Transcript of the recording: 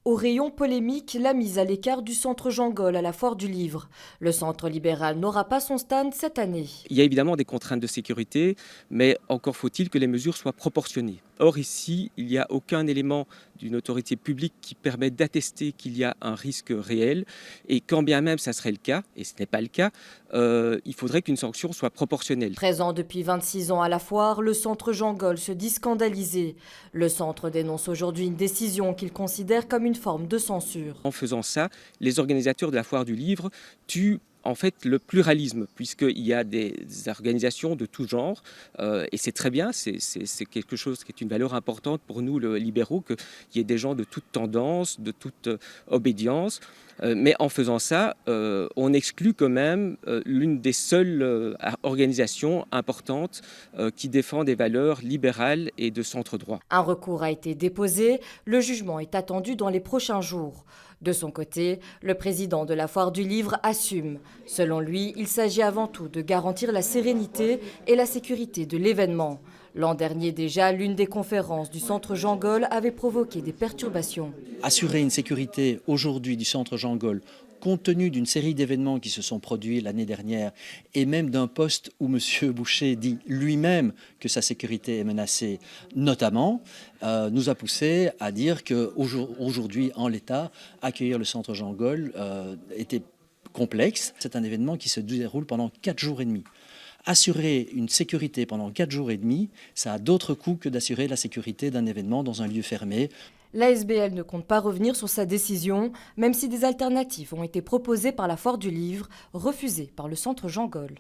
Au rayon polémique, la mise à l'écart du centre Jean Gol à la Foire du Livre. Le centre libéral n'aura pas son stand cette année. Il y a évidemment des contraintes de sécurité, mais encore faut-il que les mesures soient proportionnées. Or ici, il n'y a aucun élément d'une autorité publique qui permet d'attester qu'il y a un risque réel. Et quand bien même ça serait le cas, et ce n'est pas le cas, il faudrait qu'une sanction soit proportionnelle. Présent depuis 26 ans à la foire, le centre Jean Gol se dit scandalisé. Le centre dénonce aujourd'hui une décision qu'il considère comme une forme de censure. En faisant ça, les organisateurs de la Foire du Livre tuent en fait le pluralisme, puisqu'il y a des organisations de tout genre, et c'est très bien, c'est quelque chose qui est une valeur importante pour nous, les libéraux, qu'il y ait des gens de toute tendance, de toute obédience, mais en faisant ça, on exclut quand même l'une des seules organisations importantes qui défend des valeurs libérales et de centre-droit. Un recours a été déposé, le jugement est attendu dans les prochains jours. De son côté, le président de la Foire du Livre assume. Selon lui, il s'agit avant tout de garantir la sérénité et la sécurité de l'événement. L'an dernier déjà, l'une des conférences du centre Jean Gol avait provoqué des perturbations. Assurer une sécurité aujourd'hui du centre Jean Gol, compte tenu d'une série d'événements qui se sont produits l'année dernière et même d'un poste où M. Boucher dit lui-même que sa sécurité est menacée, notamment, nous a poussé à dire qu'aujourd'hui, en l'état, accueillir le centre Jean Gol était complexe. C'est un événement qui se déroule pendant 4 jours et demi. Assurer une sécurité pendant 4 jours et demi, ça a d'autres coûts que d'assurer la sécurité d'un événement dans un lieu fermé. L'ASBL ne compte pas revenir sur sa décision, même si des alternatives ont été proposées par la Foire du Livre, refusées par le centre Jean Gol.